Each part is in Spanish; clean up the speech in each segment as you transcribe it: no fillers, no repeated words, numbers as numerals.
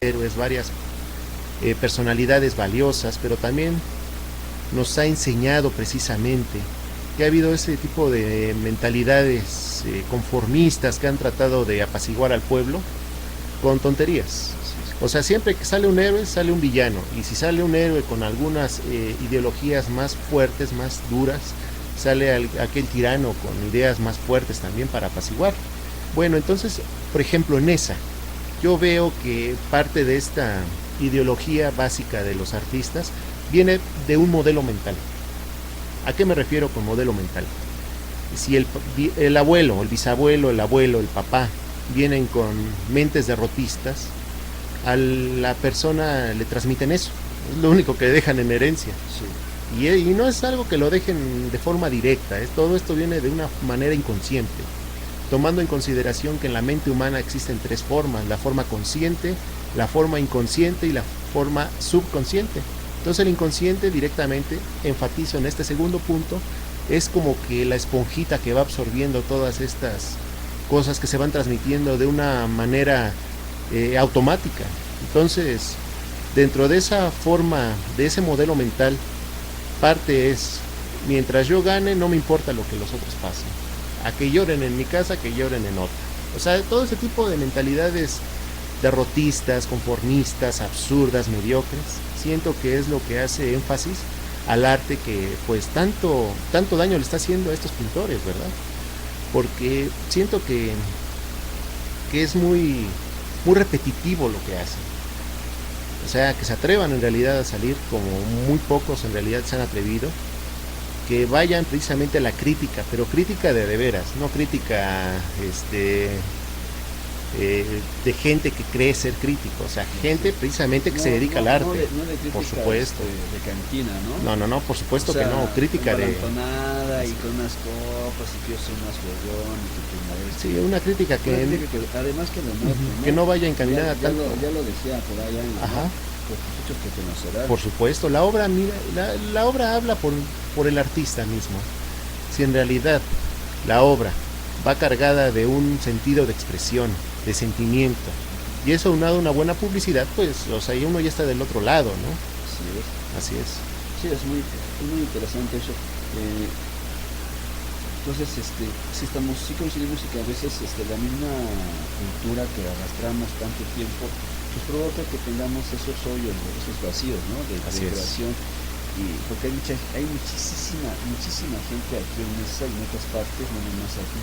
héroes, varias personalidades valiosas, pero también nos ha enseñado precisamente que ha habido ese tipo de mentalidades conformistas que han tratado de apaciguar al pueblo con tonterías. O sea, siempre que sale un héroe, sale un villano. Y si sale un héroe con algunas ideologías más fuertes, más duras, sale aquel tirano con ideas más fuertes también para apaciguar. Bueno, entonces, por ejemplo, en esa, yo veo que parte de esta ideología básica de los artistas viene de un modelo mental. ¿A qué me refiero con modelo mental? Si el abuelo, el bisabuelo, el abuelo, el papá vienen con mentes derrotistas, a la persona le transmiten eso. Es lo único que dejan en herencia. Sí. Y no es algo que lo dejen de forma directa, todo esto viene de una manera inconsciente, tomando en consideración que en la mente humana existen tres formas: la forma consciente, la forma inconsciente y la forma subconsciente. Entonces el inconsciente, directamente enfatizo en este segundo punto, es como que la esponjita que va absorbiendo todas estas cosas que se van transmitiendo de una manera automática. Entonces, dentro de esa forma, de ese modelo mental, parte es: mientras yo gane, no me importa lo que los otros pasen. A que lloren en mi casa, que lloren en otra. O sea, todo ese tipo de mentalidades derrotistas, conformistas, absurdas, mediocres, siento que es lo que hace énfasis al arte que pues tanto daño le está haciendo a estos pintores, ¿verdad? Porque siento que es muy repetitivo lo que hacen. O sea, que se atrevan en realidad a salir, como muy pocos en realidad se han atrevido, que vayan precisamente a la crítica, pero crítica de veras, no crítica de gente que cree ser crítico, o sea, gente precisamente que se dedica al arte, no de crítica, por supuesto. De cantina, ¿no? No, por supuesto, o sea, que no, crítica de... y con unas copas y que yo soy más huevón y que tu Sí, una crítica que además que demuestre, ¿no? Que no vaya encaminada tanto... Ya lo decía por allá en Ajá. Pues muchos que conocerán. Por supuesto, la obra, mira, la obra habla por el artista mismo. Si en realidad la obra va cargada de un sentido de expresión, de sentimiento, y eso unado a una buena publicidad, pues, o sea, uno ya está del otro lado, ¿no? Así es. Así es. Sí, es muy interesante eso. Entonces, sí coincidimos en que a veces la misma cultura que arrastramos tanto tiempo pues provoca que tengamos esos hoyos, esos vacíos, ¿no? De creación. Y porque hay muchísima gente aquí en esa y en otras partes, no nomás aquí.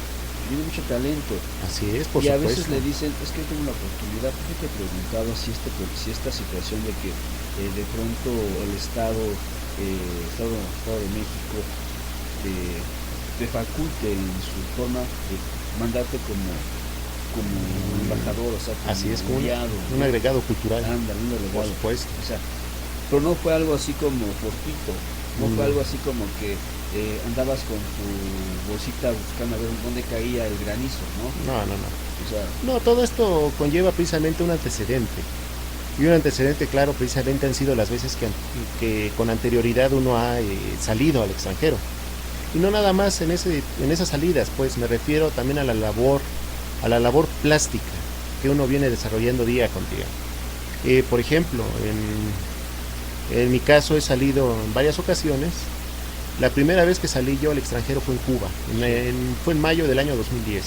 Tiene mucho talento. Así es, por y supuesto. A veces le dicen, es que tengo la oportunidad. ¿Por qué te he preguntado si esta situación de que de pronto el Estado de México te faculte en su forma de mandarte como embajador, o sea, como así es, como un ¿no? agregado cultural. Ándale, un agregado. Por supuesto. O sea, pero no fue algo así como fortuito, no fue algo así como que andabas con tu bolsita buscando a ver dónde caía el granizo, ¿no? No. O sea, no, todo esto conlleva precisamente un antecedente. Y un antecedente claro precisamente han sido las veces que con anterioridad uno ha salido al extranjero. Y no nada más en esas salidas, pues me refiero también a la labor plástica que uno viene desarrollando día con día. Por ejemplo, en mi caso he salido en varias ocasiones. La primera vez que salí yo al extranjero fue en Cuba, fue en mayo del año 2010.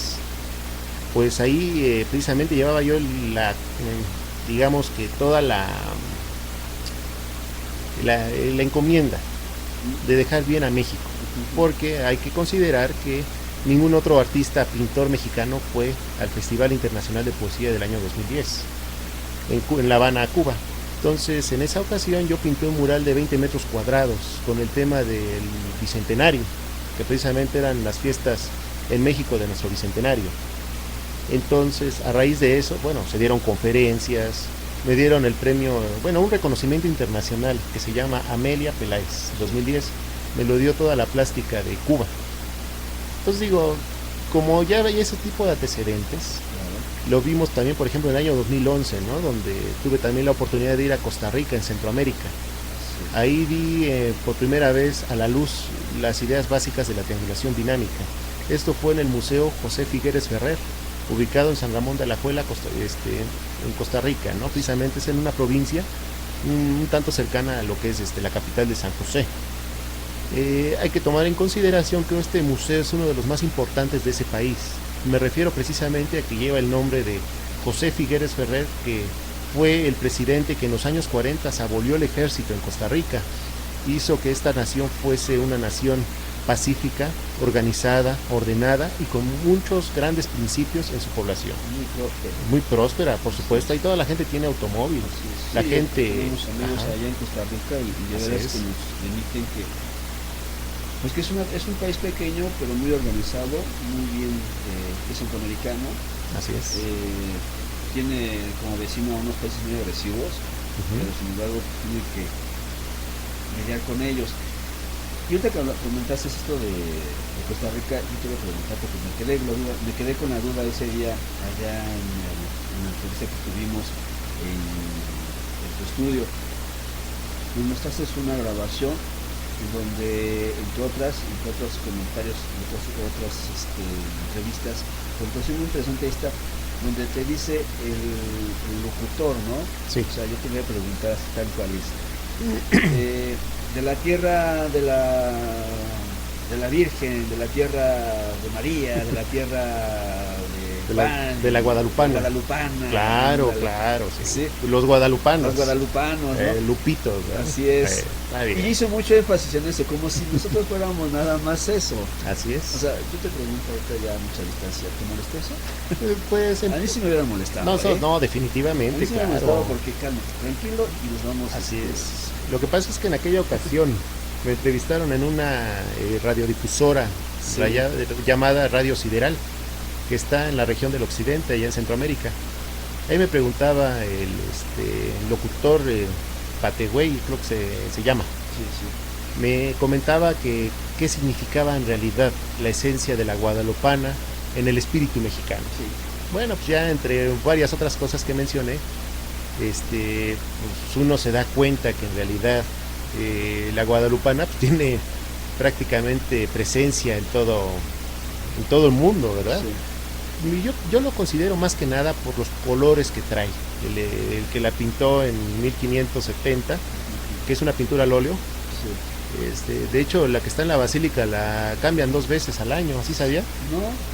Pues ahí precisamente llevaba yo digamos que toda la encomienda de dejar bien a México, porque hay que considerar que ningún otro artista pintor mexicano fue al Festival Internacional de Poesía del año 2010 en La Habana, Cuba. Entonces, en esa ocasión yo pinté un mural de 20 metros cuadrados con el tema del bicentenario, que precisamente eran las fiestas en México de nuestro bicentenario. Entonces, a raíz de eso, bueno, se dieron conferencias, me dieron el premio, bueno, un reconocimiento internacional que se llama Amelia Peláez 2010, me lo dio toda la plástica de Cuba. Entonces digo, como ya veía ese tipo de antecedentes, lo vimos también, por ejemplo, en el año 2011, ¿no? Donde tuve también la oportunidad de ir a Costa Rica, en Centroamérica. Ahí vi por primera vez a la luz las ideas básicas de la triangulación dinámica. Esto fue en el Museo José Figueres Ferrer, ubicado en San Ramón de Alajuela, en Costa Rica, ¿no? Precisamente es en una provincia un tanto cercana a lo que es la capital de San José. Hay que tomar en consideración que este museo es uno de los más importantes de ese país. Me refiero precisamente a que lleva el nombre de José Figueres Ferrer, que fue el presidente que en los años 40 abolió el ejército en Costa Rica, hizo que esta nación fuese una nación pacífica, organizada, ordenada y con muchos grandes principios en su población. Muy próspera, por supuesto. Ahí toda la gente tiene automóvil. Sí, la gente... Tenemos amigos allá en Costa Rica y de verdad es que nos remiten que pues que es un país pequeño pero muy organizado, muy bien, es centroamericano. Así es. Tiene como vecino a unos países muy agresivos, pero sin embargo tiene que lidiar con ellos. Y ahorita que comentaste esto de Costa Rica, yo te voy a preguntar porque me quedé con la duda ese día allá en la entrevista que tuvimos en tu estudio. Nos mostraste una grabación en donde, entre otros comentarios, otras entrevistas, porque es muy interesante esta, donde te dice el locutor, ¿no? Sí. O sea, yo te voy a preguntar tal cual es. De la tierra de la Virgen, de la tierra de María, de la tierra de la Guadalupana. Claro, sí. Los guadalupanos. ¿no? Lupitos, ¿verdad? Así es. Y hizo mucho énfasis en eso, como si nosotros fuéramos nada más eso. Así es. O sea, yo te pregunto ahorita ya a mucha distancia, ¿te molestó eso? Pues a mí sí me hubiera molestado. No, definitivamente. A mí sí me hubiera molestado porque calma, tranquilo y nos vamos. Así es. Lo que pasa es que en aquella ocasión me entrevistaron en una radiodifusora llamada Radio Sideral, que está en la región del occidente, allá en Centroamérica. Ahí me preguntaba el locutor Pategüey, creo que se llama. Sí. Me comentaba que qué significaba en realidad la esencia de la guadalupana en el espíritu mexicano. Sí. Bueno, pues ya entre varias otras cosas que mencioné, pues uno se da cuenta que en realidad la guadalupana pues tiene prácticamente presencia en todo el mundo, ¿verdad? Sí. Yo lo considero más que nada por los colores que trae. El que la pintó en 1570, que es una pintura al óleo. Sí. De hecho, la que está en la basílica la cambian 2 veces al año, ¿sí sabía?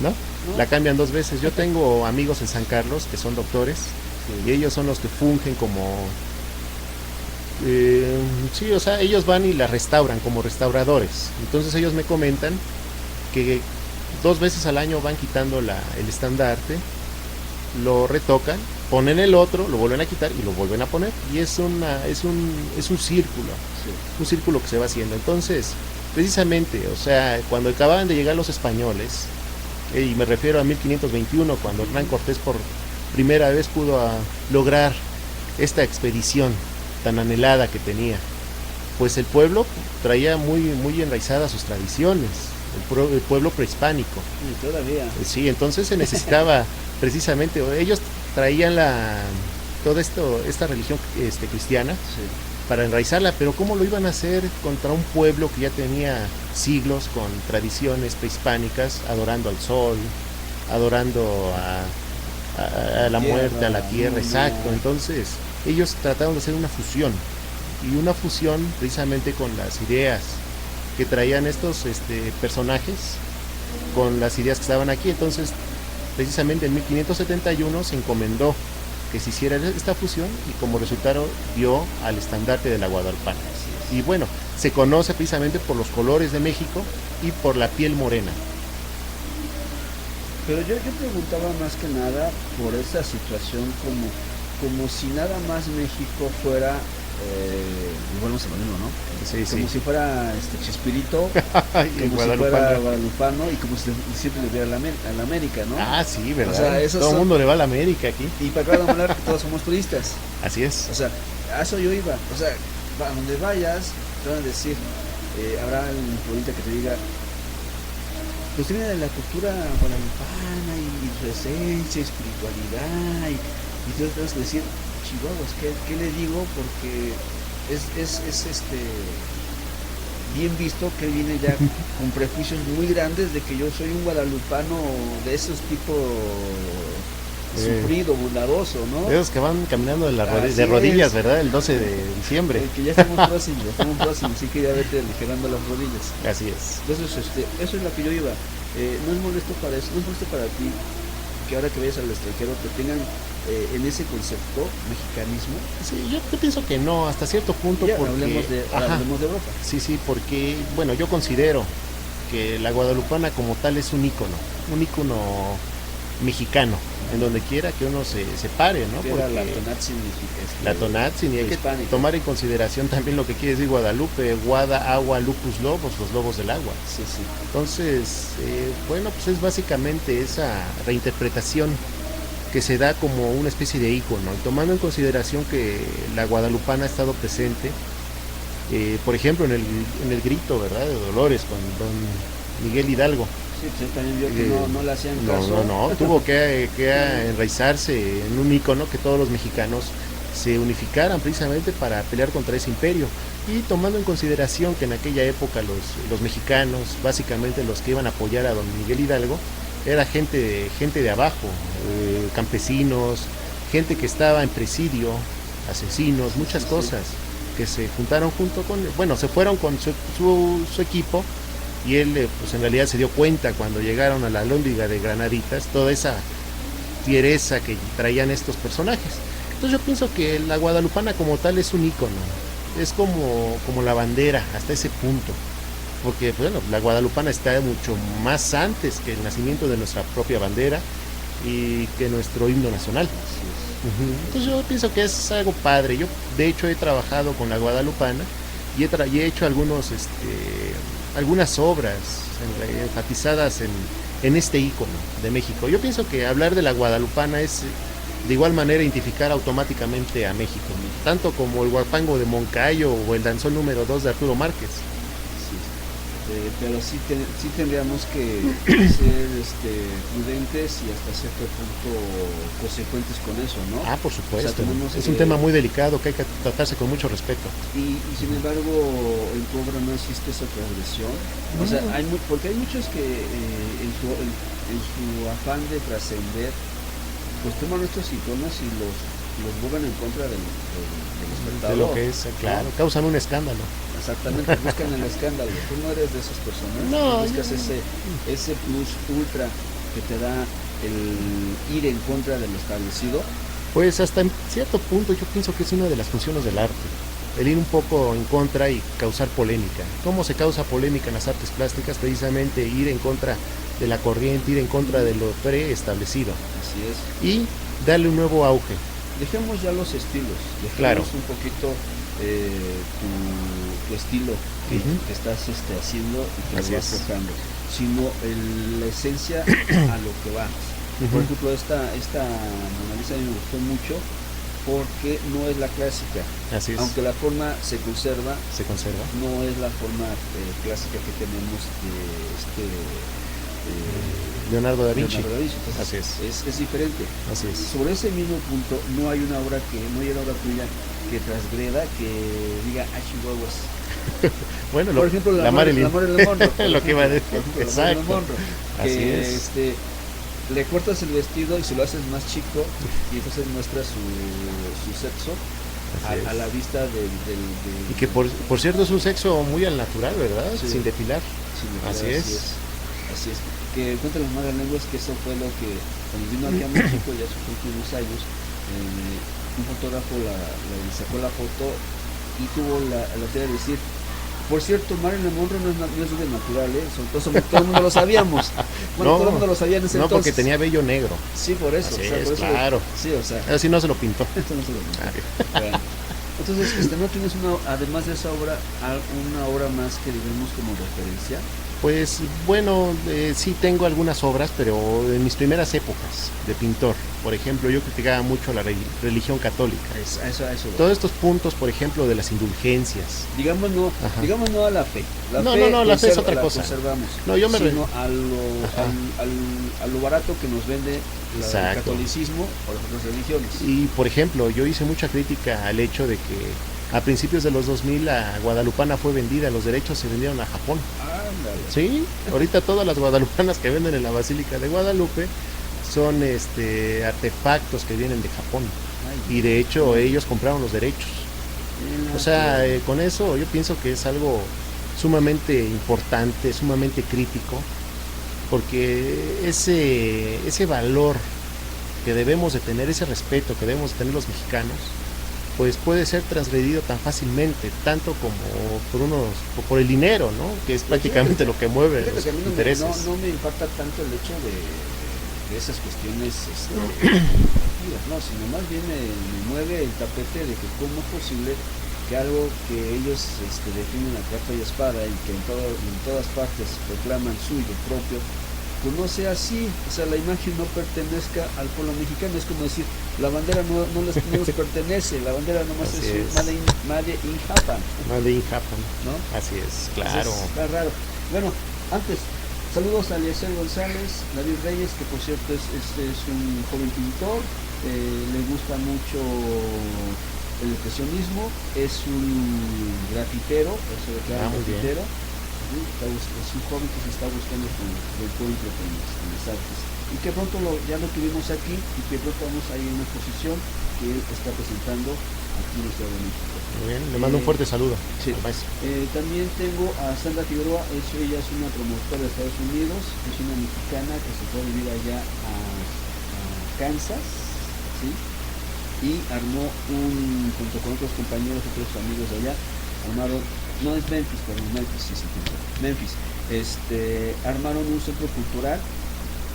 ¿No? La cambian 2 veces. Yo tengo amigos en San Carlos que son doctores. Sí. Y ellos son los que fungen como ellos van y la restauran como restauradores. Entonces ellos me comentan que 2 veces al año van quitando el estandarte, lo retocan, ponen el otro, lo vuelven a quitar y lo vuelven a poner, y es un círculo, un círculo que se va haciendo. Entonces, precisamente, cuando acababan de llegar los españoles, y me refiero a 1521, cuando Hernán Cortés por primera vez pudo lograr esta expedición tan anhelada que tenía, pues el pueblo traía muy enraizadas sus tradiciones, el pueblo prehispánico. Y todavía. Sí, entonces se necesitaba precisamente, ellos traían toda esta religión cristiana, sí, para enraizarla, pero ¿cómo lo iban a hacer contra un pueblo que ya tenía siglos con tradiciones prehispánicas, adorando al sol, adorando a la muerte, a la tierra? Exacto. Entonces ellos trataron de hacer una fusión, y una fusión precisamente con las ideas que traían estos personajes, con las ideas que estaban aquí. Entonces precisamente en 1571 se encomendó que se hiciera esta fusión, y como resultado dio al estandarte de la guadalupana. Y bueno, se conoce precisamente por los colores de México y por la piel morena. Pero yo preguntaba más que nada por esa situación, como si nada más México fuera, y volvemos a lo mismo, ¿no? Sí, como si fuera Chespirito, como si fuera guadalupano, y como si siempre le diera a la América, ¿no? Ah, sí, ¿verdad? Todo el mundo le va a la América aquí. Y para acá vamos a hablar que todos somos turistas. Así es. O sea, a eso yo iba. O sea, a donde vayas, te van a decir, habrá un turista que te diga, pues tiene de la cultura guadalupana y su esencia, espiritualidad, y tú tienes que decir, chihuahuas, ¿qué le digo? Porque es bien visto que él viene ya con prejuicios muy grandes de que yo soy un guadalupano de esos tipo sufrido, bondadoso, ¿no? De esos que van caminando de rodillas, ¿verdad? El 12 de diciembre. Que ya estamos próximos, así que ya vete aligerando las rodillas. Así es. Entonces, eso es lo que yo iba. No es molesto para eso, no es molesto para ti que ahora que vayas al extranjero te tengan en ese concepto mexicanismo. Sí, yo pienso que no, hasta cierto punto, ya, porque hablemos de Europa. Sí, porque, bueno, yo considero que la guadalupana como tal es un ícono mexicano, en donde quiera que uno se pare, ¿no? Porque la Tonantzin la Tonantzin, y hay que tomar en consideración también lo que quiere decir Guadalupe, Guada, agua, lupus, lobos, los lobos del agua. Sí. Entonces, bueno, pues es básicamente esa reinterpretación que se da como una especie de ícono, y tomando en consideración que la guadalupana ha estado presente, por ejemplo, en el grito, ¿verdad?, de Dolores, con don Miguel Hidalgo. Sí, pues él también vio que no le hacían caso. No, tuvo que enraizarse en un ícono, que todos los mexicanos se unificaran precisamente para pelear contra ese imperio, y tomando en consideración que en aquella época los mexicanos, básicamente los que iban a apoyar a don Miguel Hidalgo, era gente de abajo, campesinos, gente que estaba en presidio, asesinos, muchas cosas, que se juntaron se fueron con su equipo, y él pues en realidad se dio cuenta cuando llegaron a la Alhóndiga de Granaditas, toda esa fiereza que traían estos personajes. Entonces yo pienso que la guadalupana como tal es un ícono, es como la bandera hasta ese punto, porque bueno, la guadalupana está mucho más antes que el nacimiento de nuestra propia bandera y que nuestro himno nacional. Entonces yo pienso que es algo padre. Yo de hecho he trabajado con la guadalupana y he hecho algunas obras enfatizadas en este ícono de México. Yo pienso que hablar de la guadalupana es de igual manera identificar automáticamente a México, tanto como el guapango de Moncayo o el danzón número 2 de Arturo Márquez. Pero sí tendríamos que ser prudentes y hasta cierto punto consecuentes con eso, ¿no? Por supuesto. O sea, es un tema muy delicado que hay que tratarse con mucho respeto. Y sin embargo, en tu obra no existe esa transgresión. O sea, porque hay muchos que en su afán de trascender, pues toman estos iconos y los vuelven en contra del espectador. De lo que es, claro, ¿no? Causan un escándalo. Exactamente, buscan el escándalo. Tú no eres de esas personas. No, buscas ese plus ultra que te da el ir en contra de lo establecido. Pues hasta en cierto punto yo pienso que es una de las funciones del arte, el ir un poco en contra y causar polémica. ¿Cómo se causa polémica en las artes plásticas? Precisamente ir en contra de la corriente, ir en contra de lo preestablecido. Así es. Y darle un nuevo auge. Dejemos ya los estilos, claro, un poquito tu estilo que estás haciendo y que lo vas forjando, sino la esencia a lo que va. Por ejemplo, esta Mona Lisa a mí me gustó mucho porque no es la clásica. Así es. Aunque la forma se conserva, no es la forma clásica que tenemos de Leonardo da Vinci. Así es diferente. Así es. Sobre ese mismo punto no hay una obra tuya que transgreda, que diga chihuahuas. Bueno, por ejemplo, la Marilyn Monroe, lo que iba a decir. Exacto. Así es. Le cortas el vestido y se lo haces más chico y entonces muestra su sexo a la vista del y que por cierto es un sexo muy al natural, ¿verdad? Sí. Sin depilar. Así es. Que cuentan las malas lenguas que eso fue lo que cuando vino aquí a México ya sus últimos años, un fotógrafo le sacó la foto y tuvo la idea de decir, por cierto, Marilyn Monroe no es de natural, todo el mundo lo sabíamos. Bueno, todo el mundo lo sabía en ese entonces. No, porque tenía vello negro. Sí, por eso. Claro. Sí, así no se lo pintó. Bueno. Entonces, ¿no tienes además de esa obra, una obra más que digamos como referencia? Pues bueno, sí tengo algunas obras, pero en mis primeras épocas de pintor. Por ejemplo, yo criticaba mucho la religión católica. Eso. Todos estos puntos, por ejemplo, de las indulgencias. Digamos no a la fe. La fe es otra cosa. Conservamos, no, yo me sino a lo barato que nos vende el catolicismo o las otras religiones. Y por ejemplo, yo hice mucha crítica al hecho de que A principios de los 2000 la guadalupana fue vendida, los derechos se vendieron a Japón. Ándale. Sí, ahorita todas las guadalupanas que venden en la Basílica de Guadalupe son artefactos que vienen de Japón. Ay, Y de hecho ellos compraron los derechos. mira, O sea, qué- con eso yo pienso que es algo sumamente importante, sumamente crítico, porque ese valor que debemos de tener, ese respeto que debemos de tener los mexicanos, pues puede ser transgredido tan fácilmente, tanto como por el dinero, ¿no? Que es prácticamente lo que mueve fíjate los que a mí intereses. no me impacta tanto el hecho de esas cuestiones deportivas, no, sino más bien me mueve el tapete de que cómo es posible que algo que ellos definen a capa y espada y que en todas partes proclaman suyo propio, pues no sea así, o sea, la imagen no pertenezca al pueblo mexicano, es como decir, la bandera no nos pertenece, la bandera nomás Así es es. made in Japan, Made in Japan. ¿no? Así es, claro. Entonces, está raro. Bueno, antes, saludos a Eliezer González, David Reyes, que por cierto es un joven pintor, le gusta mucho el impresionismo, es un grafitero, eso declara muy bien. grafitero. Sí, es un joven que se está buscando su encuentro con las artes y que pronto ya lo tuvimos aquí y que pronto vamos a ir a una exposición que él está presentando aquí en la Ciudad de México. Muy bien, le mando un fuerte saludo Sí. al maestro. También tengo a Sandra Figueroa, ella es una promotora de Estados Unidos, es una mexicana que se fue a vivir allá a Kansas, ¿sí? Y armó junto con otros compañeros, otros amigos de allá, no es Memphis, perdón, Memphis, sí, Memphis, armaron un centro cultural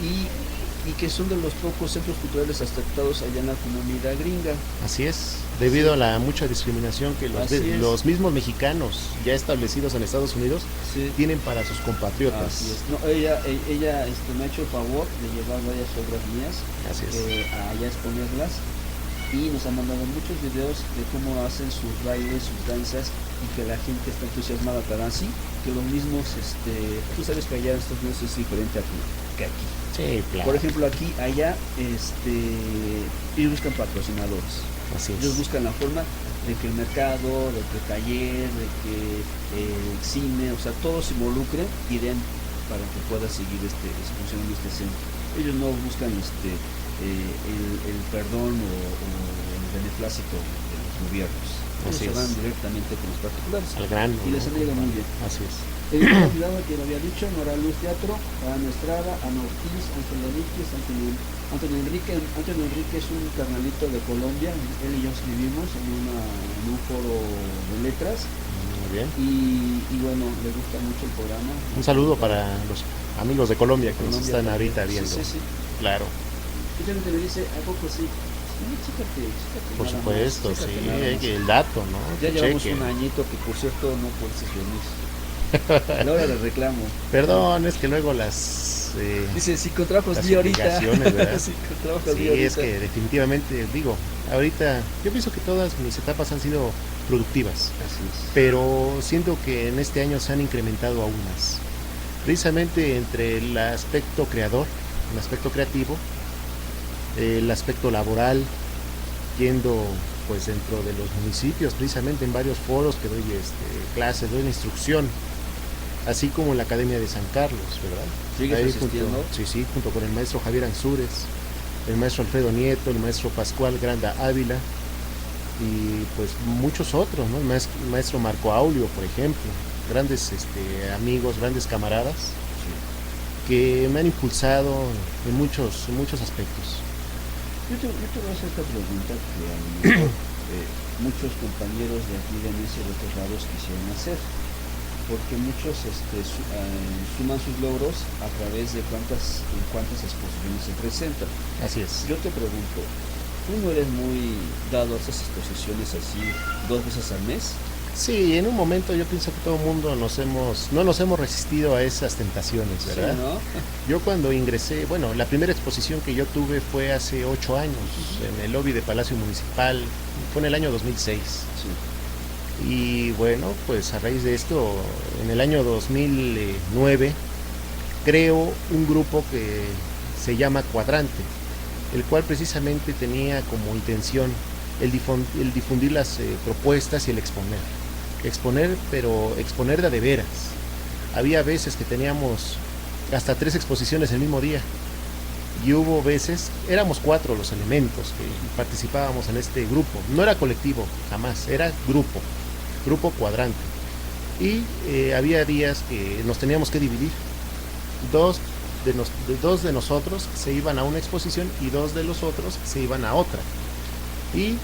y que son de los pocos centros culturales aceptados allá en la comunidad gringa. Así es, debido a la mucha discriminación que Así es. los mismos mexicanos ya establecidos en Estados Unidos Sí. tienen para sus compatriotas. Así es. No, ella me ha hecho el favor de llevar varias obras mías Así es. allá a exponerlas y nos han mandado muchos videos de cómo hacen sus bailes, sus danzas y que la gente está entusiasmada tan así que los mismos, tú sabes que allá en Estados Unidos es diferente que aquí. Sí, claro. Por ejemplo, allá, ellos buscan patrocinadores. Así es. Ellos buscan la forma de que el mercado, de que el taller, de que el cine, o sea, todos se involucren y den para que pueda seguir funcionando este centro. Ellos no buscan el perdón o el beneplácito de los gobiernos. Ellos Así se es. van directamente con los particulares. Al grano. Y les han ido muy bien. Así es. Editora Cuidado, que lo había dicho, Nora Luz Teatro, Ana Estrada, Ana Ortiz, Ángel Enríquez, Antonio Enrique es un carnalito de Colombia, él y yo escribimos en un foro de letras Muy bien. y bueno, le gusta mucho el programa. Un saludo para los amigos de Colombia que nos Colombia están también. ahorita viendo. Sí. Claro, Fíjate que me dice, ¿a poco sí? Sí, chécate, por nada más, supuesto, chécate sí, nada más. el dato, ¿no? Ya Que llevamos chequen. un añito que por cierto no puedes venir. Ahora le reclamo. Perdón, es que luego las Dice, si con trabajos las vi ahorita. obligaciones, ¿verdad? Si con trabajos vi Sí, ahorita. es que definitivamente, digo, ahorita yo pienso que todas mis etapas han sido productivas, Así es. pero siento que en este año se han incrementado aún más. Precisamente entre el aspecto creador, el aspecto creativo, el aspecto laboral, yendo pues dentro de los municipios, precisamente en varios foros que doy clases, doy la instrucción, así como en la Academia de San Carlos, ¿verdad? ¿Sigues Ahí asistiendo? junto con el maestro Javier Ansúrez, el maestro Alfredo Nieto, el maestro Pascual Granda Ávila y pues muchos otros, ¿no? El maestro Marco Aulio, por ejemplo, grandes amigos, grandes camaradas que me han impulsado en muchos aspectos. Yo te voy a hacer esta pregunta que a lo mejor muchos compañeros de aquí de Messi y de otros lados quisieran hacer, porque muchos suman sus logros a través de cuántas exposiciones se presentan. Así es. Yo te pregunto, ¿tú no eres muy dado a esas exposiciones así 2 veces al mes? Sí, en un momento yo pienso que todo el mundo no nos hemos resistido a esas tentaciones, ¿verdad? Sí, ¿no? Yo cuando ingresé, bueno, la primera exposición que yo tuve fue hace 8 años, en el lobby de Palacio Municipal, fue en el año 2006. Sí. Y bueno, pues a raíz de esto, en el año 2009, creo un grupo que se llama Cuadrante, el cual precisamente tenía como intención el difundir las propuestas y el exponer, pero exponer de a de veras. Había veces que teníamos hasta 3 exposiciones el mismo día, y hubo veces, éramos 4 los elementos que participábamos en este grupo, no era colectivo, jamás, era grupo cuadrante, y había días que nos teníamos que dividir. Dos de nosotros se iban a una exposición y 2 de los otros se iban a otra, y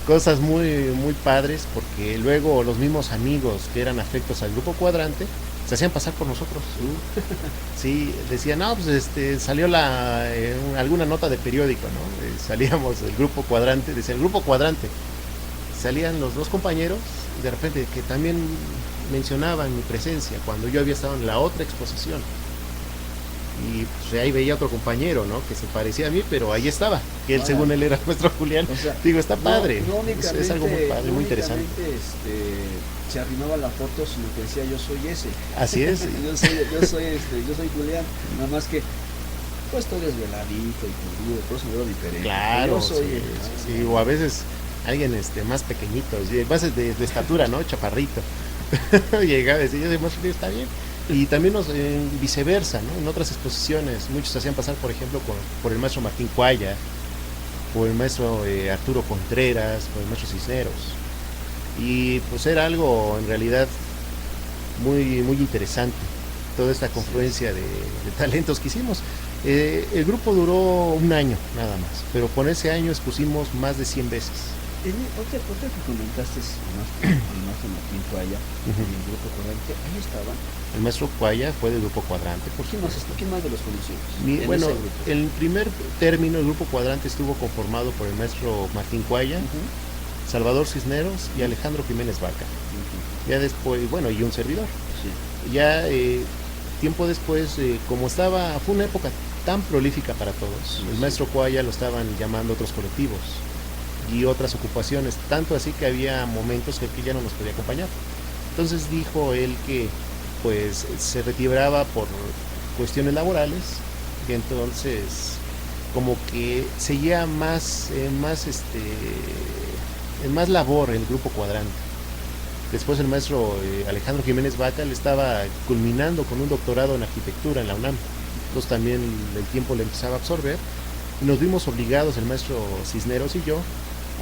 cosas muy padres, porque luego los mismos amigos que eran afectos al grupo cuadrante se hacían pasar por nosotros. Sí, decían, no, pues salió alguna nota de periódico, ¿no? Salíamos del grupo cuadrante, decía el grupo cuadrante, salían los 2 compañeros, y de repente que también mencionaban mi presencia cuando yo había estado en la otra exposición. Y pues ahí veía otro compañero, ¿no? Que se parecía a mí, pero ahí estaba, que él, según él, era nuestro Julián. O sea, digo, está padre, es algo muy padre, muy interesante. Se arrimaba la foto, sino que decía, yo soy ese. Así es. yo soy Julián, nada más que pues todo desveladito y crudo, por eso me veo diferente. Claro, yo soy sí, o a veces alguien más pequeñito, más de estatura, ¿no? Chaparrito. Llegaba y decía, yo soy más frío, está bien. Y también viceversa, ¿no? En otras exposiciones muchos se hacían pasar, por ejemplo, por el maestro Martín Cuaya, por el maestro Arturo Contreras, por el maestro Cisneros, y pues era algo en realidad muy interesante, toda esta confluencia de talentos que hicimos. El grupo duró un año nada más, pero con ese año expusimos más de 100 veces. Otra que comentaste, el maestro Martín Cuaya, el grupo cuadrante, ahí estaban. El maestro Cuaya fue del grupo cuadrante, por ¿Quién más de los conocidos? Bueno, el primer término, el grupo cuadrante estuvo conformado por el maestro Martín Cuaya, Salvador Cisneros y Alejandro Jiménez Vaca. Ya después, bueno, y un servidor. Sí. Ya tiempo después, como fue una época tan prolífica para todos, el maestro Cuaya lo estaban llamando otros colectivos y otras ocupaciones, tanto así que había momentos que ya no nos podía acompañar. Entonces dijo él que pues se retiraba por cuestiones laborales, y entonces como que seguía en más labor el grupo cuadrante. Después el maestro Alejandro Jiménez Vaca le estaba culminando con un doctorado en arquitectura en la UNAM, entonces también el tiempo le empezaba a absorber, y nos vimos obligados, el maestro Cisneros y yo,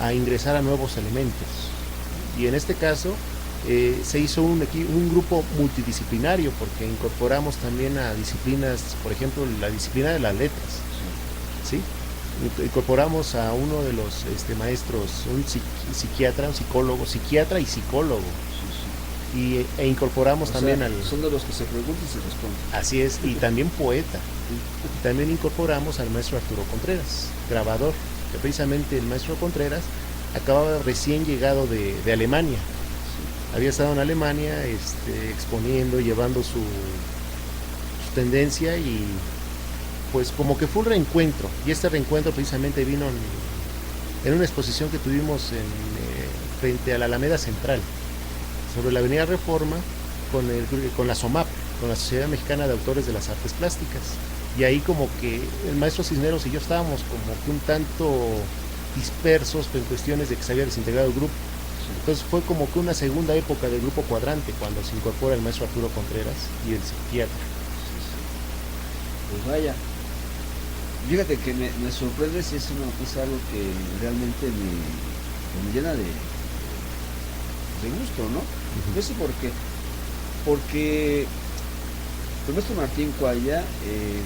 a ingresar a nuevos elementos, y en este caso se hizo un grupo multidisciplinario, porque incorporamos también a disciplinas, por ejemplo la disciplina de las letras, ¿sí? Incorporamos a uno de los maestros, un psiquiatra, un psicólogo, psiquiatra y psicólogo, e incorporamos también son de los que se preguntan y se responden. Así es, y también poeta. Y también incorporamos al maestro Arturo Contreras, grabador, que precisamente el maestro Contreras acababa recién llegado de Alemania. Había estado en Alemania exponiendo, llevando su tendencia, y pues como que fue un reencuentro, y este reencuentro precisamente vino en una exposición que tuvimos frente a la Alameda Central, sobre la Avenida Reforma, con la SOMAP, con la Sociedad Mexicana de Autores de las Artes Plásticas, y ahí como que el maestro Cisneros y yo estábamos como que un tanto dispersos en cuestiones de que se había desintegrado el grupo. Entonces fue como que una segunda época del grupo cuadrante, cuando se incorpora el maestro Arturo Contreras y el psiquiatra. Pues vaya, fíjate que me sorprende, si es algo que realmente me llena de gusto, ¿no? No sé por qué. Porque el maestro Martín Cuaya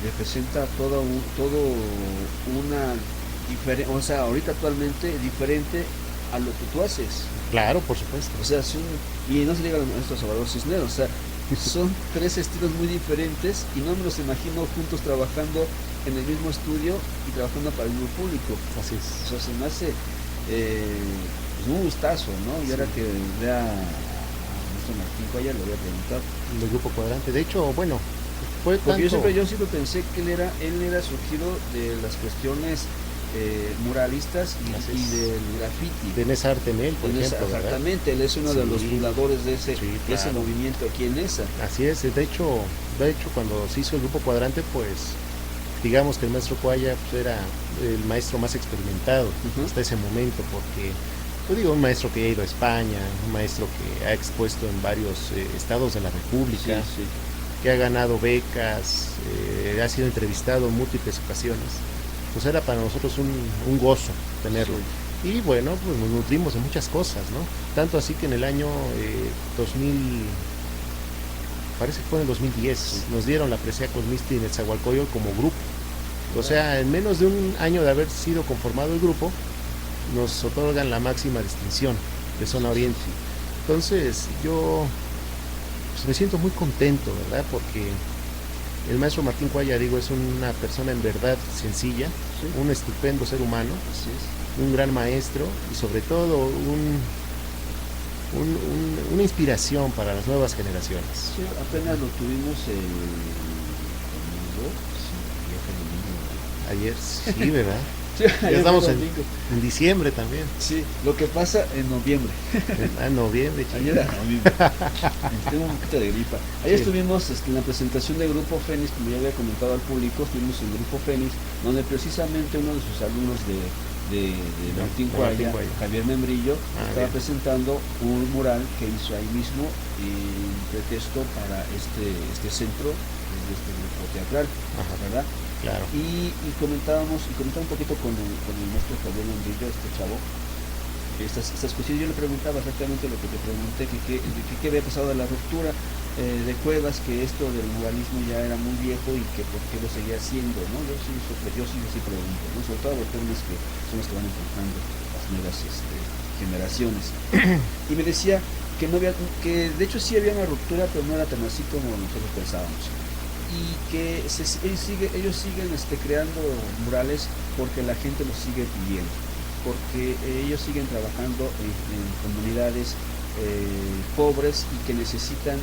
representa todo una diferente, o sea, ahorita actualmente diferente a lo que tú haces. Claro, por supuesto. O sea, y no se diga al maestro Salvador Cisneros, o sea, son 3 estilos muy diferentes, y no me los imagino juntos trabajando en el mismo estudio y trabajando para el mismo público. Así es. O sea, se me hace un gustazo, ¿no? Y ahora que vea a nuestro Martín Cuaya, le voy a preguntar. El grupo cuadrante, de hecho, bueno, fue porque tanto... yo siempre pensé que él era surgido de las cuestiones muralistas y del graffiti. De Nesa Arte en él, por ejemplo. Exactamente, él es uno de los fundadores de ese movimiento aquí en Nesa. Así es, de hecho cuando se hizo el grupo cuadrante, pues digamos que el maestro Cuaya pues, era el maestro más experimentado hasta ese momento, porque pues digo, un maestro que ha ido a España, un maestro que ha expuesto en varios estados de la República, que ha ganado becas, ha sido entrevistado en múltiples ocasiones, pues era para nosotros un gozo tenerlo. Y bueno, pues nos nutrimos de muchas cosas, ¿no? Tanto así que en el año 2000, parece que fue en el 2010, nos dieron la presea Cosmisti en Nezahualcóyotl como grupo. O sea, en menos de un año de haber sido conformado el grupo, nos otorgan la máxima distinción de Zona Oriente. Entonces, yo pues, me siento muy contento, ¿verdad? Porque el maestro Martín Cuaya, digo, es una persona en verdad sencilla, un estupendo ser humano, un gran maestro y sobre todo una inspiración para las nuevas generaciones. Sí, apenas lo tuvimos ayer, sí, ¿verdad? Sí, ya estamos en diciembre también. Sí, lo que pasa en noviembre. Noviembre, chico. Ayer era noviembre. Tengo un poquito de gripa. Ayer estuvimos en la presentación de Grupo Fénix, como ya había comentado al público, estuvimos en Grupo Fénix, donde precisamente uno de sus alumnos de Martín Cuaya, Javier Membrillo, estaba presentando un mural que hizo ahí mismo en pretexto para este centro, este grupo teatral, ¿verdad? Claro. Y comentaba un poquito con el maestro Javier Membrillo, este chavo, estas cuestiones. Yo le preguntaba exactamente lo que te pregunté, que había pasado de la ruptura de Cuevas, que esto del muralismo ya era muy viejo y que por qué lo seguía haciendo, ¿no? Yo sí pregunto, ¿no? Sobre todo a los jóvenes que son los que van enfrentando las nuevas generaciones. Y me decía que no había, que de hecho sí había una ruptura, pero no era tan así como nosotros pensábamos. Y que ellos siguen creando murales porque la gente los sigue pidiendo, porque ellos siguen trabajando en comunidades pobres y que necesitan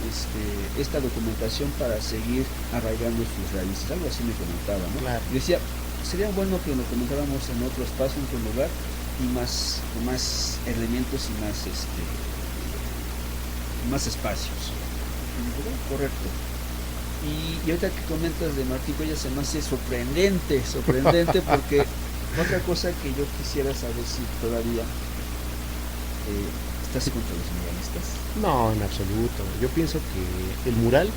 esta documentación para seguir arraigando sus raíces. Algo así me comentaba, ¿no? Claro. Y decía, sería bueno que lo comentáramos en otro espacio, en otro lugar, y más elementos y más espacios. Correcto. Y ahorita que comentas de Martín Cuaya se me hace sorprendente porque otra cosa que yo quisiera saber si todavía estás contra los muralistas. No, en absoluto. Yo pienso que el mural...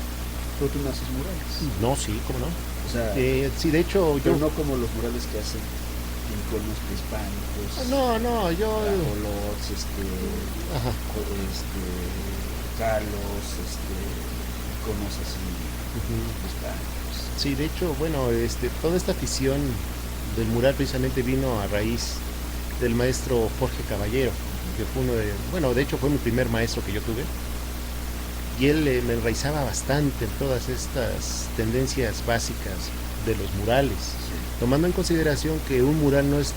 ¿Pero tú no haces murales? No, sí, ¿cómo no? O sea, sí, de hecho pero yo... no como los murales que hacen iconos prehispánicos. No, yo... Colots, calos, iconos así prehispánicos. Sí, de hecho, bueno, toda esta afición del mural precisamente vino a raíz del maestro Jorge Caballero, que fue de hecho fue mi primer maestro que yo tuve, y él me enraizaba bastante en todas estas tendencias básicas de los murales, tomando en consideración que un mural no es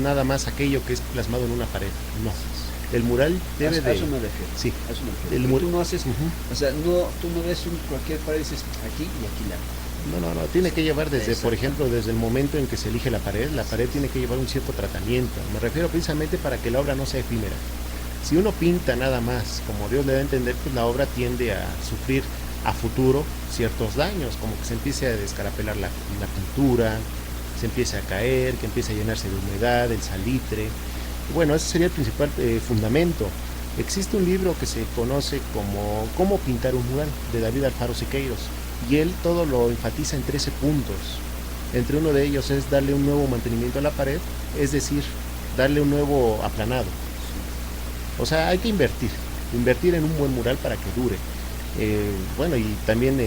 nada más aquello que es plasmado en una pared, no. El mural debe de... A eso me refiero. Sí. A eso me refiero. Tú no haces, o sea, tú no ves cualquier pared y dices aquí y aquí la... No, tiene que llevar por ejemplo, desde el momento en que se elige la pared tiene que llevar un cierto tratamiento. Me refiero precisamente para que la obra no sea efímera. Si uno pinta nada más, como Dios le da a entender, pues la obra tiende a sufrir a futuro ciertos daños, como que se empiece a descarapelar la pintura, se empiece a caer, que empiece a llenarse de humedad, el salitre. Bueno, ese sería el principal fundamento. Existe un libro que se conoce como Cómo pintar un mural, de David Alfaro Siqueiros, y él todo lo enfatiza en 13 puntos. Entre uno de ellos es darle un nuevo mantenimiento a la pared, es decir, darle un nuevo aplanado. O sea, hay que invertir en un buen mural para que dure. Bueno, y también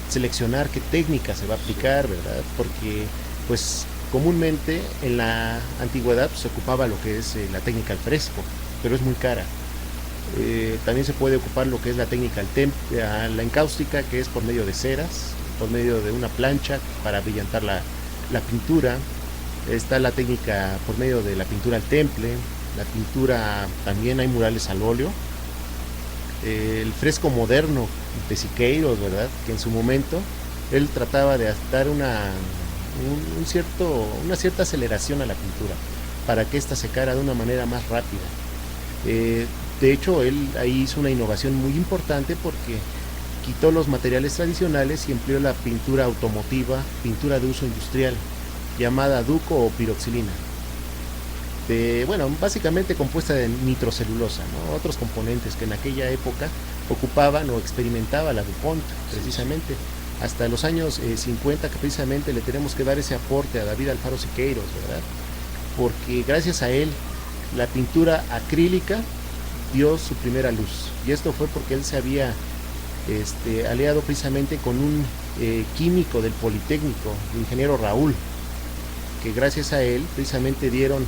seleccionar qué técnica se va a aplicar, ¿verdad? Porque, pues, comúnmente en la antigüedad se ocupaba lo que es la técnica al fresco, pero es muy cara. También se puede ocupar lo que es la técnica la encáustica, que es por medio de ceras, por medio de una plancha para brillantar la pintura. Está la técnica por medio de la pintura al temple, la pintura, también hay murales al óleo. El fresco moderno de Siqueiros, ¿verdad? Que en su momento él trataba de dar una cierta aceleración a la pintura para que ésta secara de una manera más rápida. De hecho, él ahí hizo una innovación muy importante porque quitó los materiales tradicionales y empleó la pintura automotiva, pintura de uso industrial, llamada duco o piroxilina. Básicamente compuesta de nitrocelulosa, ¿no? Otros componentes que en aquella época ocupaban o experimentaba la DuPont, precisamente. Hasta los años 50, que precisamente le tenemos que dar ese aporte a David Alfaro Siqueiros, ¿verdad? Porque gracias a él, la pintura acrílica dio su primera luz. Y esto fue porque él se había aliado precisamente con un químico del Politécnico, el ingeniero Raúl, que gracias a él precisamente dieron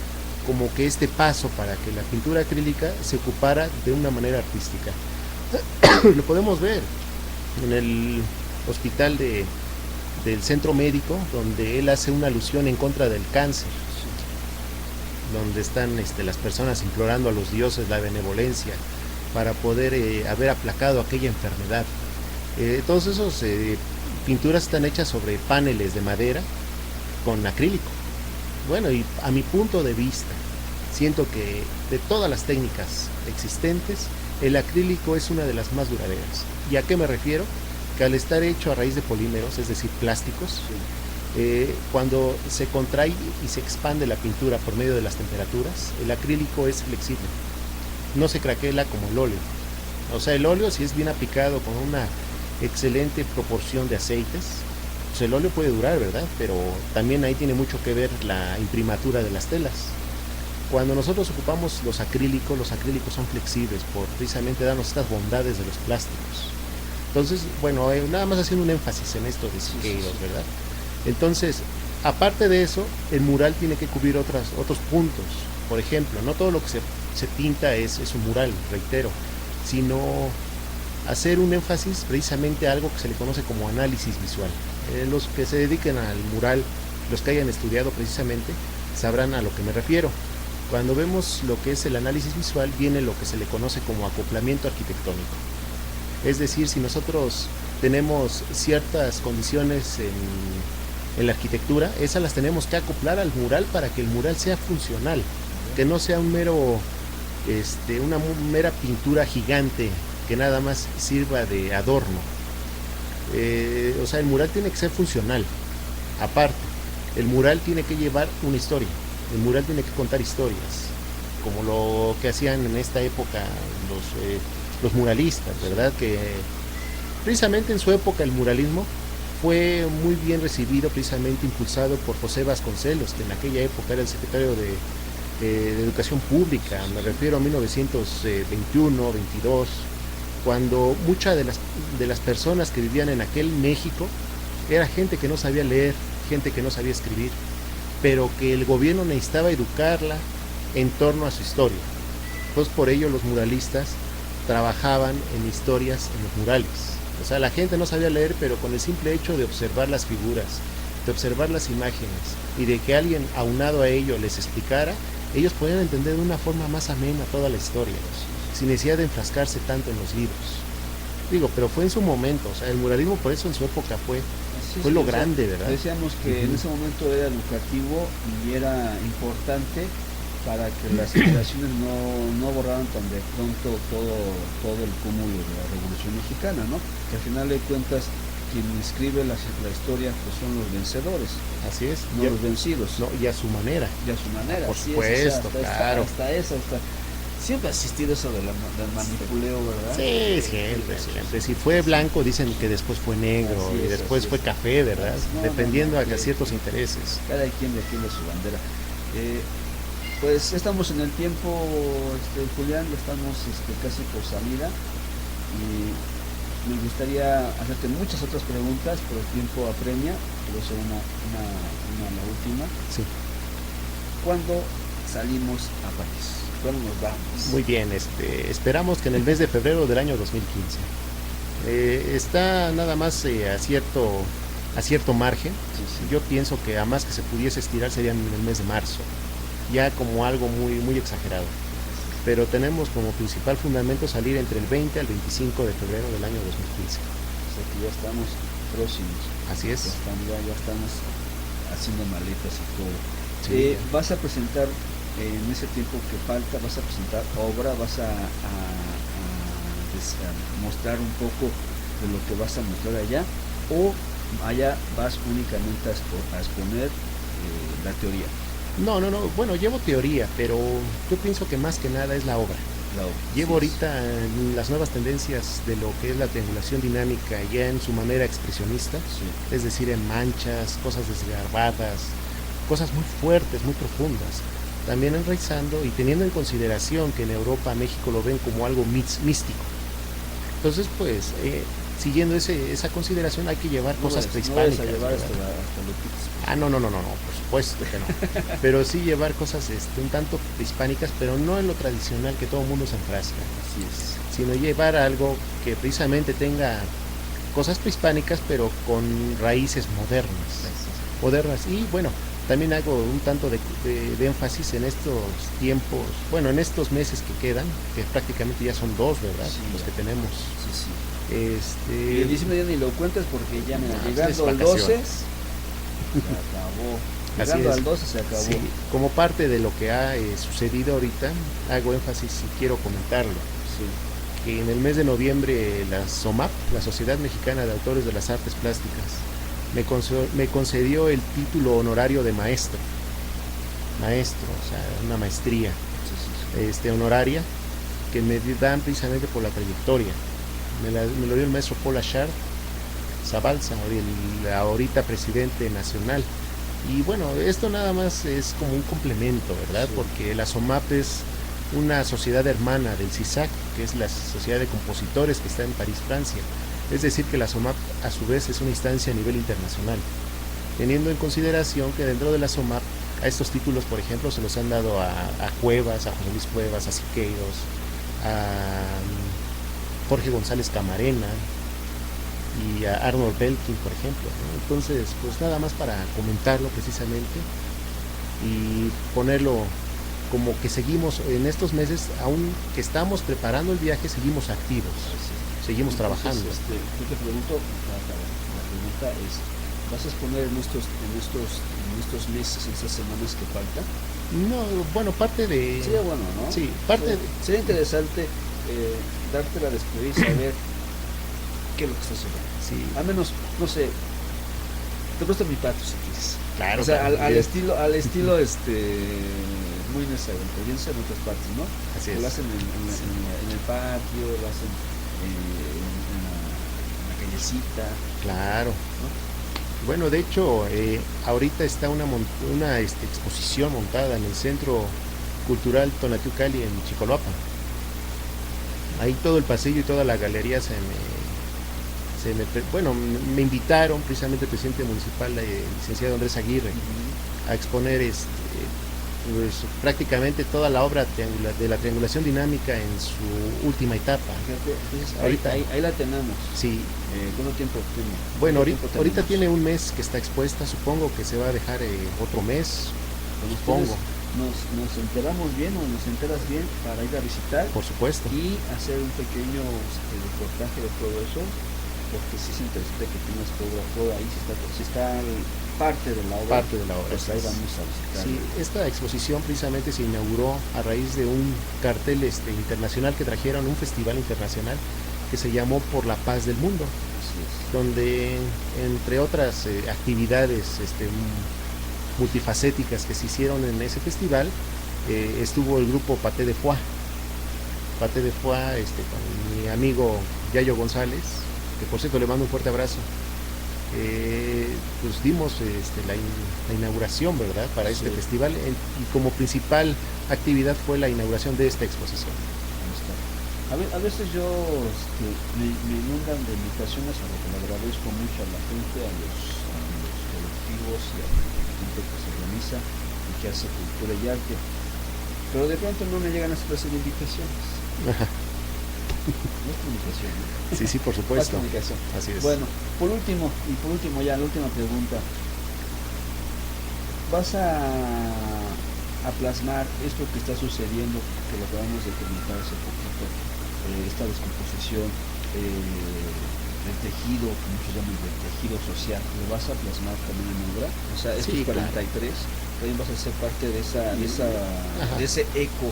como que este paso para que la pintura acrílica se ocupara de una manera artística. Lo podemos ver en el hospital del centro médico, donde él hace una alusión en contra del cáncer, donde están las personas implorando a los dioses la benevolencia para poder haber aplacado aquella enfermedad. Todas esas pinturas están hechas sobre paneles de madera con acrílico. Bueno, y a mi punto de vista, siento que de todas las técnicas existentes, el acrílico es una de las más duraderas. ¿Y a qué me refiero? Que al estar hecho a raíz de polímeros, es decir, plásticos, cuando se contrae y se expande la pintura por medio de las temperaturas, el acrílico es flexible, no se craquela como el óleo. O sea, el óleo, si es bien aplicado con una excelente proporción de aceites, pues el óleo puede durar, ¿verdad? Pero también ahí tiene mucho que ver la imprimatura de las telas. Cuando nosotros ocupamos los acrílicos son flexibles por precisamente darnos estas bondades de los plásticos. Entonces, nada más haciendo un énfasis en esto de Siqueiros, ¿verdad? Entonces, aparte de eso, el mural tiene que cubrir otros puntos. Por ejemplo, no todo lo que se pinta es un mural, reitero, sino hacer un énfasis precisamente a algo que se le conoce como análisis visual. Los que se dediquen al mural, los que hayan estudiado precisamente, sabrán a lo que me refiero. Cuando vemos lo que es el análisis visual, viene lo que se le conoce como acoplamiento arquitectónico. Es decir, si nosotros tenemos ciertas condiciones en la arquitectura, esas las tenemos que acoplar al mural para que el mural sea funcional, que no sea una mera pintura gigante que nada más sirva de adorno. El mural tiene que ser funcional. Aparte, el mural tiene que llevar una historia, el mural tiene que contar historias, como lo que hacían en esta época los muralistas, ¿verdad? Que precisamente en su época el muralismo fue muy bien recibido, precisamente impulsado por José Vasconcelos, que en aquella época era el secretario de Educación Pública. Me refiero a 1921, 22, cuando muchas de las personas que vivían en aquel México era gente que no sabía leer, gente que no sabía escribir, pero que el gobierno necesitaba educarla en torno a su historia. Entonces, por ello los muralistas trabajaban en historias en los murales. O sea, la gente no sabía leer, pero con el simple hecho de observar las figuras, de observar las imágenes y de que alguien aunado a ello les explicara, ellos podían entender de una forma más amena toda la historia, sin necesidad de enfrascarse tanto en los libros. Pero fue en su momento, o sea, el muralismo por eso en su época fue lo grande, ¿verdad? Decíamos que en ese momento era educativo y era importante para que las generaciones no borraran tan de pronto todo el cúmulo de la Revolución Mexicana, ¿no? Que al final de cuentas quien escribe la historia pues son los vencedores. Así es. No los vencidos. No, y a su manera. Y a su manera. Por supuesto, claro. Siempre ha existido eso del manipuleo, ¿verdad? Sí, siempre. Si fue blanco, dicen que después fue negro, y después fue café, ¿verdad? Dependiendo de ciertos intereses. Cada quien defiende su bandera. Pues estamos en el tiempo, Julián, ya estamos casi por salida. Y me gustaría hacerte muchas otras preguntas, pero el tiempo apremia. Pero ser la última. Sí. ¿Cuándo salimos a París? ¿Cuándo nos vamos? Muy bien, esperamos que en el mes de febrero del año 2015. Está nada más a cierto margen. Sí. Yo pienso que a más que se pudiese estirar sería en el mes de marzo, ya como algo muy, muy exagerado. Pero tenemos como principal fundamento salir entre el 20 al 25 de febrero del año 2015. O sea que ya estamos próximos. Así es. Ya estamos haciendo maletas y todo. Sí. ¿Vas a presentar en ese tiempo que falta, vas a presentar obra, vas a mostrar un poco de lo que vas a mostrar allá, o allá vas únicamente a exponer la teoría? No, bueno, llevo teoría, pero yo pienso que más que nada es la obra. Llevo ahorita las nuevas tendencias de lo que es la triangulación dinámica ya en su manera expresionista, es decir, en manchas, cosas desgarbadas, cosas muy fuertes, muy profundas. También enraizando y teniendo en consideración que en Europa, México lo ven como algo místico. Entonces, pues, siguiendo esa consideración hay que llevar cosas prehispánicas. No vas a llevar hasta lo no, por supuesto que no. Pero sí llevar cosas un tanto prehispánicas, pero no en lo tradicional que todo el mundo se enfrasca. Así es. Sino llevar algo que precisamente tenga cosas prehispánicas, pero con raíces modernas. Y bueno, también hago un tanto de énfasis en estos tiempos, bueno, en estos meses que quedan, que prácticamente ya son 2, ¿verdad? Sí, los que tenemos. Sí. Y el 19 ya ni lo cuentas porque ya llegando al 12 se acabó. Llegando al 12 se acabó. Sí, como parte de lo que ha sucedido ahorita, hago énfasis y quiero comentarlo. Sí. Que en el mes de noviembre la SOMAP, la Sociedad Mexicana de Autores de las Artes Plásticas, me concedió el título honorario de maestro, o sea, una maestría honoraria, que me dan precisamente por la trayectoria. Me lo dio el maestro Paul Achard Zabalza, el ahorita presidente nacional. Y bueno, esto nada más es como un complemento, ¿verdad? Sí. Porque la SOMAP es una sociedad hermana del CISAC, que es la Sociedad de Compositores que está en París, Francia. Es decir, que la SOMAP a su vez es una instancia a nivel internacional, teniendo en consideración que dentro de la SOMAP a estos títulos, por ejemplo, se los han dado a Cuevas, a José Luis Cuevas, a Siqueiros, a Jorge González Camarena y a Arnold Belkin, por ejemplo, ¿no? Entonces, pues nada más para comentarlo precisamente y ponerlo como que seguimos en estos meses, aún que estamos preparando el viaje, seguimos activos. Seguimos trabajando. Yo te pregunto, la pregunta es, ¿vas a exponer en estos meses, en estas semanas que faltan? No, bueno, parte de... Sería bueno, ¿no? Sí, parte sería interesante darte la despedida y saber qué es lo que estás haciendo. Sí. Al menos, no sé, te presto mi patio si quieres. Claro. O sea, al estilo muy necesario, piensa en otras partes, ¿no? Así es. Lo hacen en el patio, lo hacen en la callecita. Claro. ¿No? Bueno, de hecho, ahorita está una exposición montada en el Centro Cultural Tonatiuh-Cali en Chicoloapan. Ahí todo el pasillo y toda la galería me invitaron precisamente el presidente municipal, el licenciado Andrés Aguirre, a exponer pues, prácticamente toda la obra de la triangulación dinámica en su última etapa. Fíjate, ahí la tenemos. Sí. ¿Cuánto tiempo tiene? Bueno, ahorita tiene un mes que está expuesta, supongo que se va a dejar otro mes, supongo. Nos enteramos bien o nos enteras bien para ir a visitar. Por supuesto. Y hacer un pequeño reportaje de todo eso, porque sí es interesante que tengas todo ahí, si está parte de la obra. Pues ahí vamos a visitar. Sí, esta exposición precisamente se inauguró a raíz de un cartel internacional que trajeron, un festival internacional que se llamó Por la Paz del Mundo, donde entre otras actividades multifacéticas que se hicieron en ese festival, estuvo el grupo Paté de Foix, con mi amigo Yayo González, que por cierto le mando un fuerte abrazo. Pues dimos la inauguración, ¿verdad?, para este festival, y como principal actividad fue la inauguración de esta exposición. A veces yo me inundan de invitaciones, a lo que le agradezco mucho a la gente, a los colectivos y a la gente que se organiza y que hace cultura y arte, pero de pronto no me llegan a clase de invitaciones. Ajá. No es comunicación, ¿no? Sí, por supuesto. Es comunicación. Así es. Bueno, por último ya, la última pregunta. ¿Vas a plasmar esto que está sucediendo, que lo acabamos de comentar hace poquito, esta descomposición del tejido, que muchos llaman del tejido social, lo vas a plasmar también en obra? O sea, estos 43, claro, también vas a ser parte de ese eco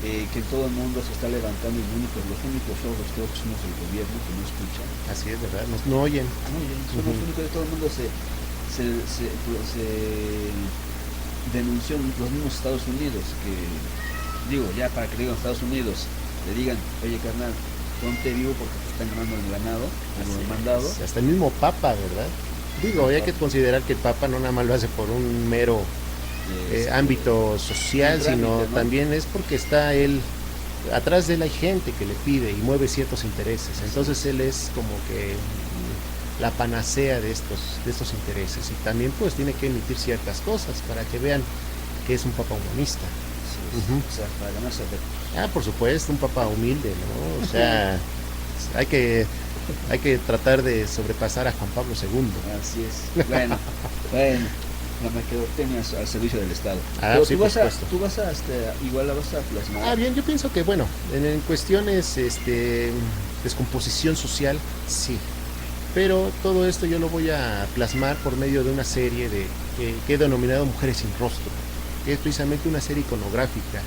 que todo el mundo se está levantando y los únicos sordos creo que somos el gobierno que no escucha. Así es, ¿verdad? No oyen. No oyen, somos los únicos de todo el mundo se denunció en los mismos Estados Unidos, que digo, ya para que digan Estados Unidos, le digan, oye carnal, ponte vivo porque te están ganando el ganado, el mandado. Hasta el mismo Papa, ¿verdad? Digo, hay que considerar que el Papa no nada más lo hace por un mero ámbito social, sino ¿no? También es porque está él, atrás de él hay gente que le pide y mueve ciertos intereses, entonces él es como que la panacea de estos intereses, y también pues tiene que emitir ciertas cosas para que vean que es un Papa humanista. O sea, para ganarse por supuesto, un Papa humilde, ¿no? O sea, hay que tratar de sobrepasar a Juan Pablo II. Así es. Bueno, la mercadotecnia al servicio del Estado. Pero sí, tú vas a igual la vas a plasmar. Bien, yo pienso que bueno, en cuestiones descomposición social, sí. Pero todo esto yo lo voy a plasmar por medio de una serie que he denominado Mujeres sin Rostro, que es precisamente una serie iconográfica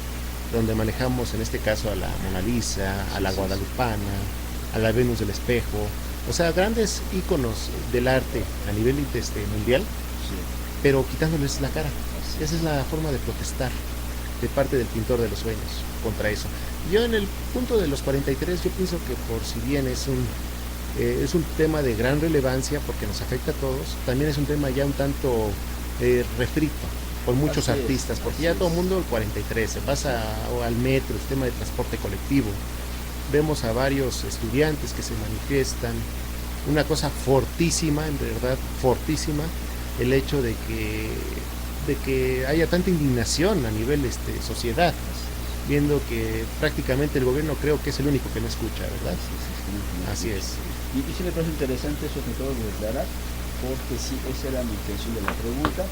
donde manejamos en este caso a la Mona Lisa, a la Guadalupana, a la Venus del Espejo, o sea, grandes íconos del arte a nivel mundial, pero quitándoles la cara. Esa es la forma de protestar de parte del pintor de los sueños contra eso. Yo en el punto de los 43, yo pienso que por si bien es un tema de gran relevancia porque nos afecta a todos, también es un tema ya un tanto refrito por muchos artistas, porque ya todo el mundo el 43 se pasa al metro, el tema de transporte colectivo. Vemos a varios estudiantes que se manifiestan, una cosa fortísima, en verdad fortísima, el hecho de que haya tanta indignación a nivel sociedad, viendo que prácticamente el gobierno creo que es el único que no escucha, ¿verdad? Así es. Y sí me parece interesante eso que acabas de declarar, porque sí, esa era mi intención de la pregunta,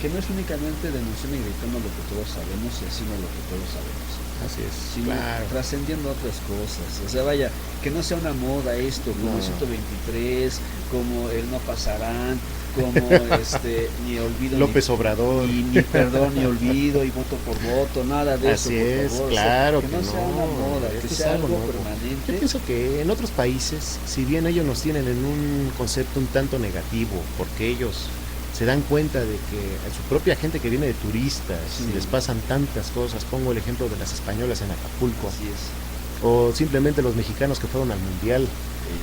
que no es únicamente denunciando y gritando lo que todos sabemos y haciendo lo que todos sabemos. Así es, sino claro, trascendiendo otras cosas. O sea, vaya, que no sea una moda esto, como el 123, como el no pasarán, como ni olvido López Obrador, ni perdón ni olvido y voto por voto, nada de así eso, es, favor. claro, o sea, que no sea una moda, que sea algo permanente. Yo pienso que en otros países, si bien ellos nos tienen en un concepto un tanto negativo, porque ellos se dan cuenta de que a su propia gente que viene de turistas les pasan tantas cosas. Pongo el ejemplo de las españolas en Acapulco, así es. O simplemente los mexicanos que fueron al mundial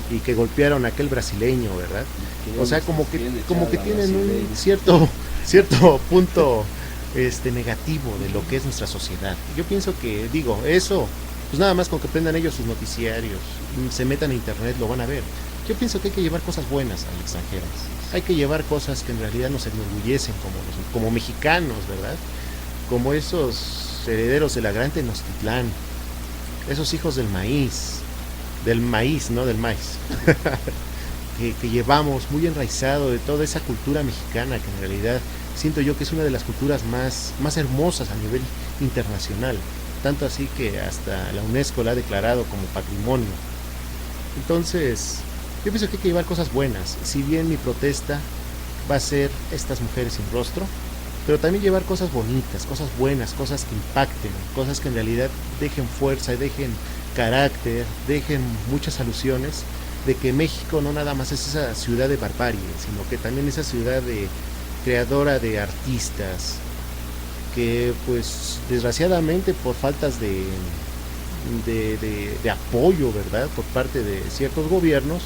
y que golpearon a aquel brasileño, ¿verdad? O sea, como que tienen un cierto punto negativo de lo que es nuestra sociedad. Yo pienso que, eso, pues nada más con que prendan ellos sus noticiarios, se metan a internet, lo van a ver. Yo pienso que hay que llevar cosas buenas al extranjero. Hay que llevar cosas que en realidad nos enorgullecen como mexicanos, ¿verdad? Como esos herederos de la gran Tenochtitlán, esos hijos del maíz, no del maíz, que llevamos muy enraizado de toda esa cultura mexicana, que en realidad siento yo que es una de las culturas más hermosas a nivel internacional, tanto así que hasta la UNESCO la ha declarado como patrimonio. Entonces, yo pienso que hay que llevar cosas buenas, si bien mi protesta va a ser estas mujeres sin rostro, pero también llevar cosas bonitas, cosas buenas, cosas que impacten, cosas que en realidad dejen fuerza, dejen carácter, dejen muchas alusiones de que México no nada más es esa ciudad de barbarie, sino que también esa ciudad creadora de artistas, que pues desgraciadamente por faltas de apoyo, ¿verdad?, por parte de ciertos gobiernos,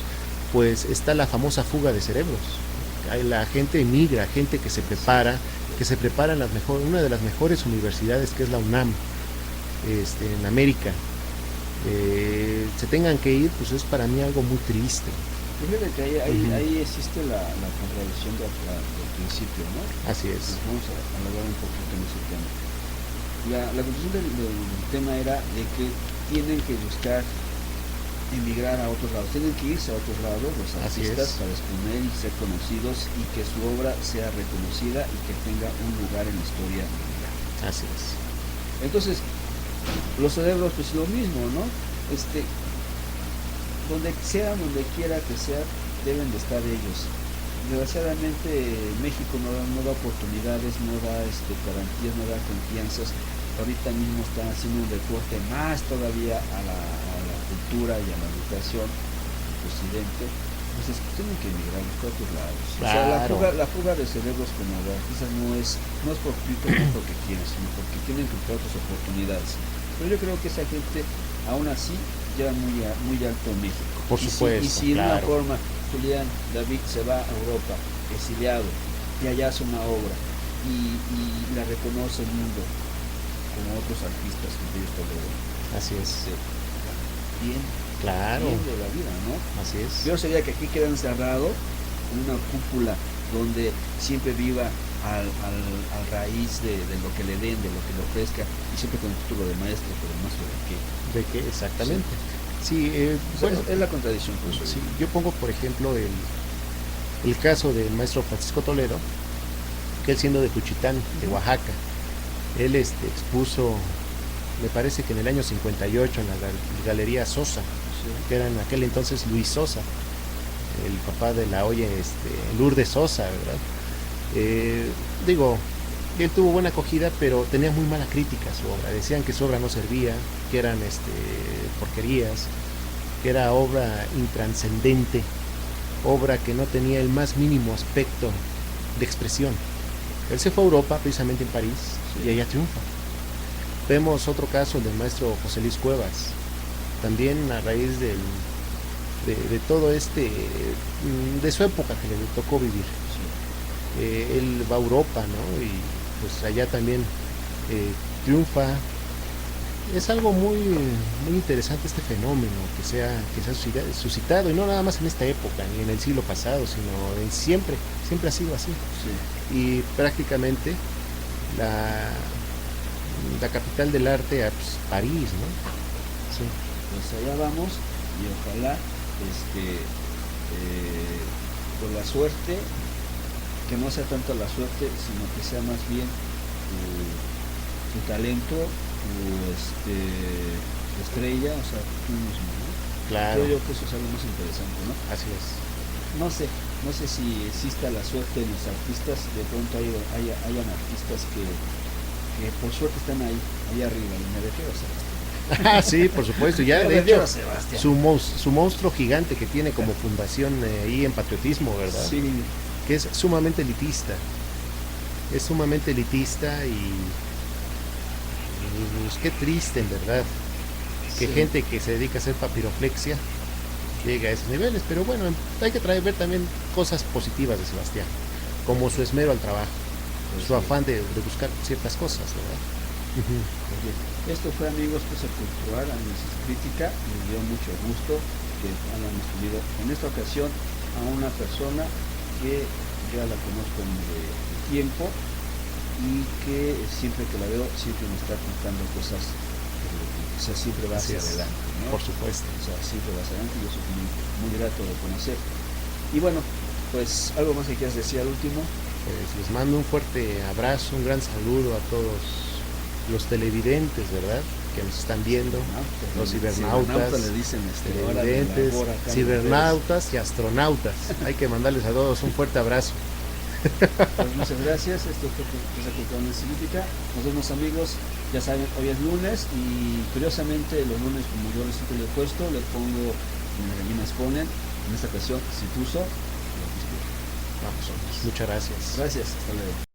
pues está la famosa fuga de cerebros. La gente emigra, gente que se prepara en una de las mejores universidades, que es la UNAM, en América, se tengan que ir, pues es para mí algo muy triste. Fíjate que ahí existe la contradicción del principio, ¿no? Así es. Vamos a hablar un poquito en ese tema. La conclusión del tema era de que tienen que buscar emigrar a otros lados, tienen que irse a otros lados los artistas para exponer y ser conocidos y que su obra sea reconocida y que tenga un lugar en la historia mundial. Así es. Entonces, los cerebros pues lo mismo, ¿no? Donde quiera que sea, deben de estar ellos. desgraciadamente México no da oportunidades, no da garantías, no da confianzas. Ahorita mismo están haciendo un recorte más todavía a la cultura y a la educación del presidente. Entonces tienen que emigrar a otros lados. Claro. O sea, la fuga de cerebros como de artistas no es por grito, no porque quieren, sino porque tienen que buscar otras oportunidades. Pero yo creo que esa gente aún así lleva muy alto México. Por supuesto, y si de una claro. forma Julián David se va a Europa, exiliado, y allá hace una obra y la reconoce el mundo como otros artistas que ellos toleran. Así es. Bien, Claro. bien de la vida, ¿no? Así es. Yo sería que aquí queda encerrado en una cúpula donde siempre viva al raíz de lo que le den, de lo que le ofrezca, y siempre con el título de maestro, pero no sé de qué. ¿De qué? Exactamente. Sí, O sea, bueno, es la contradicción, por eso. sí, yo pongo por ejemplo el caso del maestro Francisco Toledo, que él siendo de Juchitán, de Oaxaca, él expuso, me parece que en el año 58 en la Galería Sosa, Sí. que era en aquel entonces Luis Sosa, el papá de la olla Lourdes Sosa, ¿verdad? Digo, él tuvo buena acogida, pero tenía muy mala crítica a su obra. Decían que su obra no servía, que eran porquerías, que era obra intranscendente, obra que no tenía el más mínimo aspecto de expresión. Él se fue a Europa, precisamente en París, Sí. y allá triunfa. Vemos otro caso del maestro José Luis Cuevas, también a raíz de todo de su época que le tocó vivir. Sí. Él va a Europa, ¿no? Y pues allá también triunfa. Es algo muy interesante este fenómeno que se ha suscitado, y no nada más en esta época, ni en el siglo pasado, sino siempre ha sido así. Sí. Y prácticamente la capital del arte es París, ¿no? Sí. Pues allá vamos, y ojalá con la suerte, que no sea tanto la suerte, sino que sea más bien tu talento, tu estrella, o sea, tú mismo, ¿no? Claro, Creo yo que eso es algo más interesante, ¿no? así es. No sé si exista la suerte en los artistas. De pronto hayan artistas que por suerte están ahí arriba, y me refiero a Sebastián. Ah, sí, por supuesto. Ya Me de refiero hecho, a Sebastián. su monstruo gigante que tiene como fundación ahí en patriotismo, ¿verdad? Sí, Que es sumamente elitista. Es sumamente elitista y pues, qué triste en verdad que sí. gente que se dedica a hacer papiroflexia llegue a esos niveles. Pero bueno, hay que ver también cosas positivas de Sebastián, como su esmero al trabajo, Pues su sí. afán de buscar ciertas cosas, ¿verdad? Ujú. Bien. Esto fue, amigos, Cosa Cultural, Análisis Crítica. Me dio mucho gusto que hayamos tenido en esta ocasión a una persona que ya la conozco de tiempo, y que siempre que la veo siempre me está contando cosas, o sea, siempre va Así hacia es. adelante, ¿no? Por supuesto. O sea, siempre va hacia adelante, y eso es muy grato de conocer. Y bueno, pues algo más que quieras decir al último. Pues les mando un fuerte abrazo, un gran saludo a todos los televidentes, ¿verdad? Que nos están viendo, los cibernautas, le dicen hora de televidentes, labor acá en cibernautas y astronautas. Hay que mandarles a todos un fuerte abrazo. Pues muchas gracias. Esto fue Cosa Cultural, Análisis Crítica. Nos vemos, amigos. Ya saben, hoy es lunes, y curiosamente los lunes, como yo les siempre le he puesto, le pongo, las gallinas ponen, en esta ocasión, Cifuso. Vamos, muchas gracias. Gracias, hasta luego.